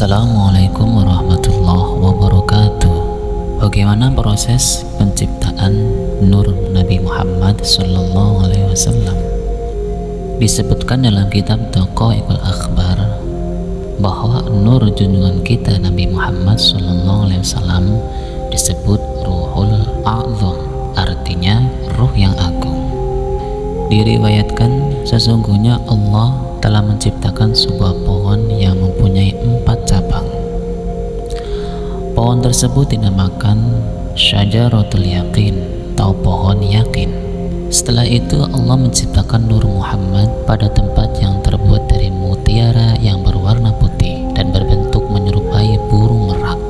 Assalamualaikum warahmatullahi wabarakatuh. Bagaimana proses penciptaan nur Nabi Muhammad Sallallahu Alaihi Wasallam? Disebutkan dalam kitab Daqaiqul Akhbar bahwa nur junjungan kita Nabi Muhammad Sallallahu Alaihi Wasallam disebut Ruhul A'zam, artinya ruh yang agung. Diriwayatkan sesungguhnya Allah telah menciptakan sebuah pohon yang mempunyai 4 cabang. Pohon tersebut dinamakan Syajaratul Yaqin atau pohon yakin. Setelah itu Allah menciptakan Nur Muhammad pada tempat yang terbuat dari mutiara yang berwarna putih dan berbentuk menyerupai burung merak.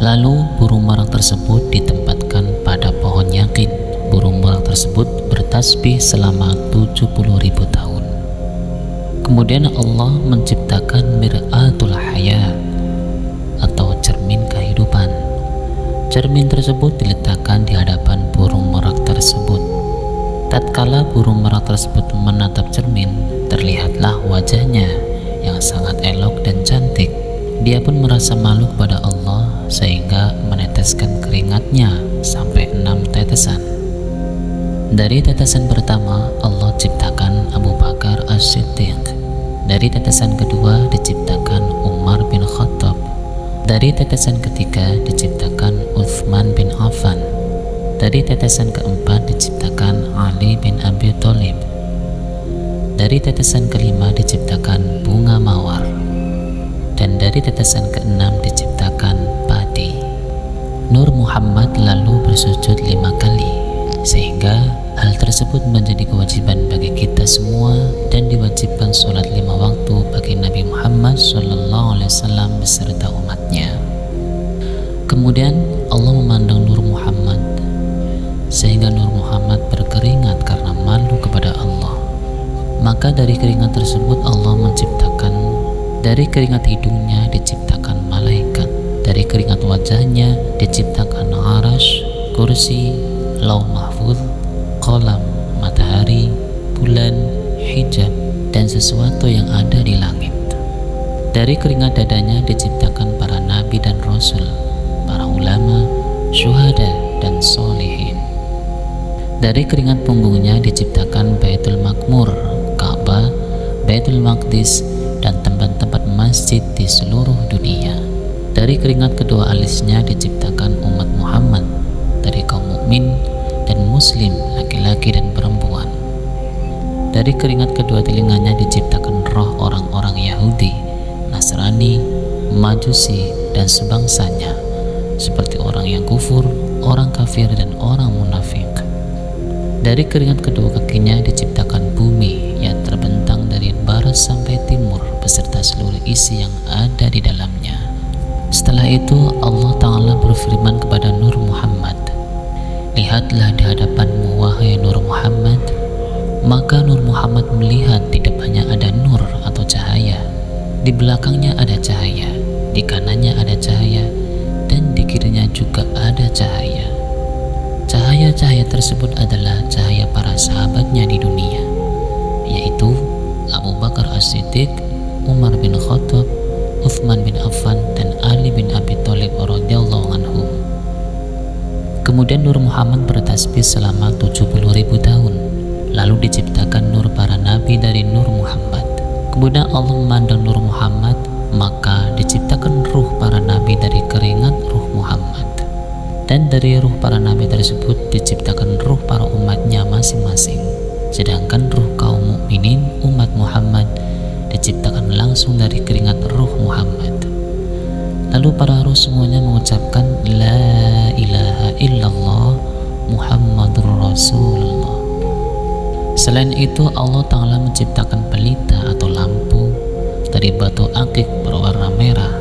Lalu burung merak tersebut ditempatkan pada pohon yakin. Burung merak tersebut bertasbih selama 70.000 tahun. Kemudian Allah menciptakan Mir'atul Hayat atau cermin kehidupan. Cermin tersebut diletakkan di hadapan burung merak tersebut. Tatkala burung merak tersebut menatap cermin, terlihatlah wajahnya yang sangat elok dan cantik. Dia pun merasa malu kepada Allah sehingga meneteskan keringatnya sampai 6 tetesan. Dari tetesan pertama Allah ciptakan Abu Bakar As-Siddiq. Dari tetesan kedua diciptakan Umar bin Khattab. Dari tetesan ketiga diciptakan Uthman bin Affan. Dari tetesan keempat diciptakan Ali bin Abi Thalib. Dari tetesan kelima diciptakan bunga mawar. Dan dari tetesan keenam diciptakan padi. Nur Muhammad lalu bersujud 5 kali, sehingga hal tersebut menjadi kewajiban bagi kita semua dan diwajibkan sholat 5 waktu bagi Nabi Muhammad SAW beserta umatnya. Kemudian Allah memandang Nur Muhammad sehingga Nur Muhammad berkeringat karena malu kepada Allah. Maka dari keringat tersebut Allah menciptakan, dari keringat hidungnya diciptakan malaikat, dari keringat wajahnya diciptakan arash, kursi, lauh mahfuz, kolam, matahari, bulan, hijab, dan sesuatu yang ada di langit. Dari keringat dadanya diciptakan para nabi dan rasul, para ulama, syuhada, dan solihin. Dari keringat punggungnya diciptakan Baitul Makmur, Ka'bah, Baitul Maqdis, dan tempat-tempat masjid di seluruh dunia. Dari keringat kedua alisnya diciptakan umat Muhammad dari kaum mukmin dan muslim, laki-laki dan perempuan. Dari keringat kedua telinganya diciptakan roh orang-orang Yahudi, Nasrani, Majusi, dan sebangsanya, seperti orang yang kufur, orang kafir, dan orang munafik. Dari keringat kedua kakinya diciptakan bumi yang terbentang dari barat sampai timur beserta seluruh isi yang ada di dalamnya. Setelah itu Allah Ta'ala berfirman kepada Nur Muhammad, "Lihatlah di hadapanmu wahai Nur Muhammad." Maka Nur Muhammad melihat di depannya ada nur atau cahaya, di belakangnya ada cahaya, di kanannya ada cahaya, dan di kirinya juga ada cahaya. Cahaya-cahaya tersebut adalah cahaya para sahabatnya di dunia, yaitu Abu Bakar As-Siddiq, Umar bin Khattab, Uthman bin Affan, dan Ali bin Abi Thalib radhiyallahu anhum. Kemudian Nur Muhammad bertasbih selama 70.000 tahun. Lalu diciptakan nur para nabi dari Nur Muhammad. Kemudian Allah memandang Nur Muhammad, maka diciptakan ruh para nabi dari keringat ruh Muhammad. Dan dari ruh para nabi tersebut diciptakan ruh para umatnya masing-masing. Sedangkan ruh kaum mukminin umat Muhammad diciptakan langsung dari keringat ruh Muhammad. Lalu para ruh semuanya mengucapkan La ilaha illallah Muhammadur Rasulullah. Selain itu Allah Ta'ala menciptakan pelita atau lampu dari batu akik berwarna merah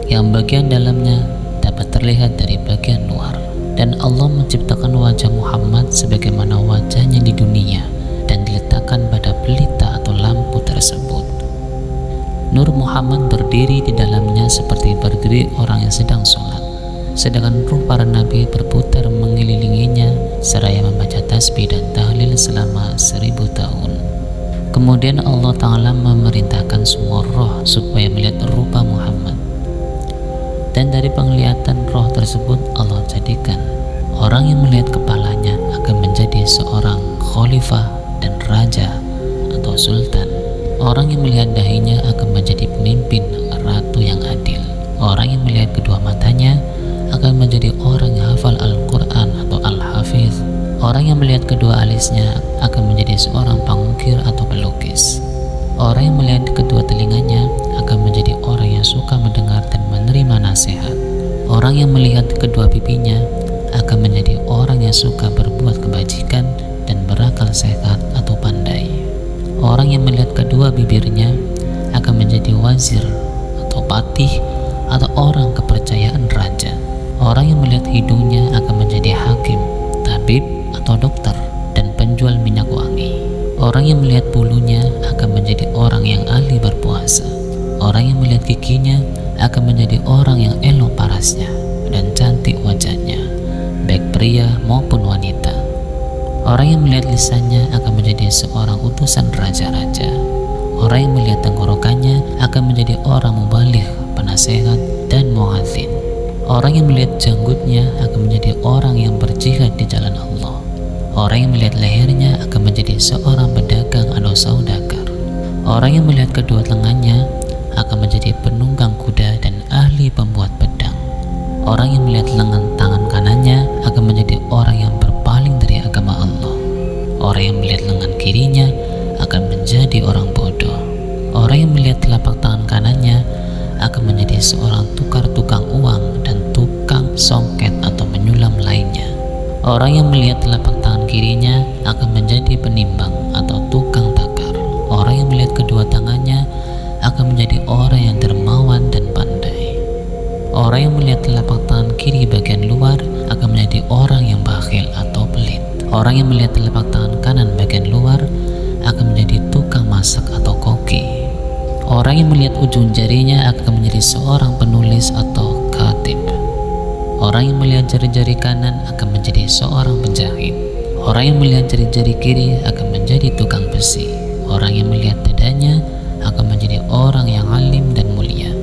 yang bagian dalamnya dapat terlihat dari bagian luar. Dan Allah menciptakan wajah Muhammad sebagaimana wajahnya di dunia dan diletakkan pada pelita atau lampu tersebut. Nur Muhammad berdiri di dalamnya seperti berdiri orang yang sedang sholat, sedangkan ruh para nabi berputar mengelilinginya seraya membaca tasbih dan tahlil selama 1000 tahun. Kemudian Allah Ta'ala memerintahkan semua roh supaya melihat rupa Muhammad. Dan dari penglihatan roh tersebut Allah jadikan orang yang melihat kepalanya akan menjadi seorang khalifah dan raja atau sultan. Orang yang melihat dahinya akan menjadi pemimpin ratu yang adil. Orang yang melihat kedua matanya akan menjadi orang yang hafal Al-Quran atau Al-Hafiz. Orang yang melihat kedua alisnya akan menjadi seorang pengukir atau pelukis. Orang yang melihat kedua telinganya akan menjadi orang yang suka mendengar dan menerima nasihat. Orang yang melihat kedua pipinya akan menjadi orang yang suka berbuat kebajikan dan berakal sehat atau pandai. Orang yang melihat kedua bibirnya akan menjadi wazir atau patih atau orang kepercayaan raja. Orang yang melihat hidungnya akan menjadi hakim, tabib atau dokter dan penjual minyak wangi. Orang yang melihat bulunya akan menjadi orang yang ahli berpuasa. Orang yang melihat giginya akan menjadi orang yang elok parasnya dan cantik wajahnya, baik pria maupun wanita. Orang yang melihat lisannya akan menjadi seorang utusan raja-raja. Orang yang melihat tenggorokannya akan menjadi orang mubaligh, penasehat dan muadzin. Orang yang melihat janggutnya akan menjadi orang yang berjihad di jalan Allah. Orang yang melihat lehernya akan menjadi seorang pedagang atau saudagar. Orang yang melihat kedua lengannya akan menjadi penunggang kuda dan ahli pembuat pedang. Orang yang melihat lengan tangan kanannya akan menjadi orang yang berpaling dari agama Allah. Orang yang melihat lengan kirinya akan menjadi orang bodoh. Orang yang melihat telapak tangan kanannya akan menjadi seorang tukang uang dan tukang songket atau menyulam lainnya. Orang yang melihat telapak tangan kirinya akan menjadi penimbang atau tukang takar. Orang yang melihat kedua tangannya akan menjadi orang yang dermawan dan pandai. Orang yang melihat telapak tangan kiri bagian luar akan menjadi orang yang bakhil atau pelit. Orang yang melihat telapak tangan kanan bagian luar akan menjadi tukang masak atau koki. Orang yang melihat ujung jarinya akan menjadi seorang penulis atau khatib. Orang yang melihat jari-jari kanan akan menjadi seorang penjahit. Orang yang melihat jari-jari kiri akan menjadi tukang besi. Orang yang melihat dadanya akan menjadi orang yang alim dan mulia.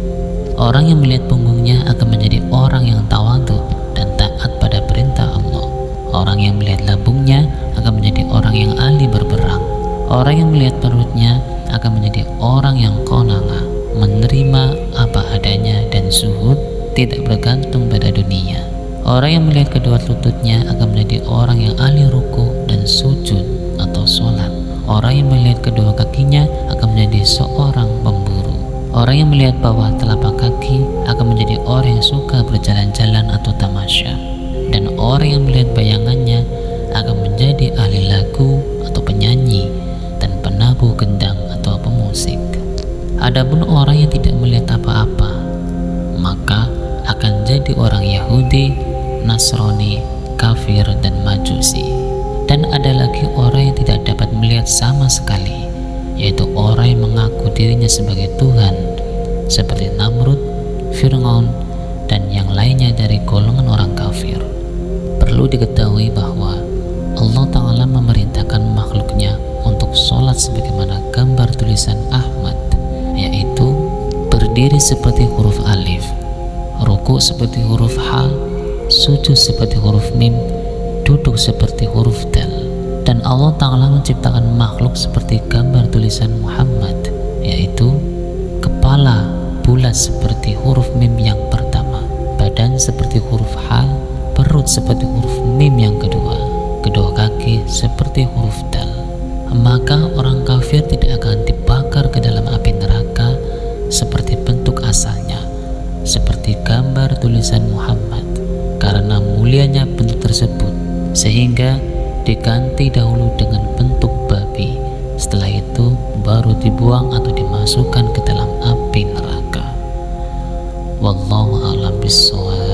Orang yang melihat punggungnya akan menjadi orang yang tawadhu dan taat pada perintah Allah. Orang yang melihat lambungnya akan menjadi orang yang ahli berperang. Orang yang melihat perutnya akan menjadi orang yang qana'ah, menerima apa adanya dan zuhud, tidak bergantung pada dunia. Orang yang melihat kedua lututnya akan menjadi orang yang ahli ruku dan sujud atau sholat. Orang yang melihat kedua kakinya akan menjadi seorang pemburu. Orang yang melihat bawah telapak kaki akan menjadi orang yang suka berjalan-jalan atau tamasya. Dan orang yang melihat bayangannya akan menjadi ahli lagu atau penyanyi dan penabuh gendang atau pemusik. Adapun orang yang tidak melihat apa-apa, maka akan jadi orang Yahudi, Nasrani, kafir dan Majusi. Dan ada lagi orang yang tidak dapat melihat sama sekali, yaitu orang yang mengaku dirinya sebagai Tuhan, seperti Namrud, Fir'aun, dan yang lainnya dari golongan orang kafir. Perlu diketahui bahwa Allah Ta'ala memerintahkan makhluknya untuk sholat sebagaimana gambar tulisan Ahmad, yaitu berdiri seperti huruf alif, ruku seperti huruf H, sujud seperti huruf mim, duduk seperti huruf dal. Dan Allah Ta'ala menciptakan makhluk seperti gambar tulisan Muhammad, yaitu kepala bulat seperti huruf mim yang pertama, badan seperti huruf H, perut seperti huruf mim yang kedua, kedua kaki seperti huruf dal. Maka orang kafir tidak akan dibakar ke dalam api neraka seperti bentuk asalnya, seperti gambar tulisan Muhammad, karena mulianya bentuk tersebut, sehingga diganti dahulu dengan bentuk babi. Setelah itu baru dibuang atau dimasukkan ke dalam api neraka. Wallahu a'lam bishawab.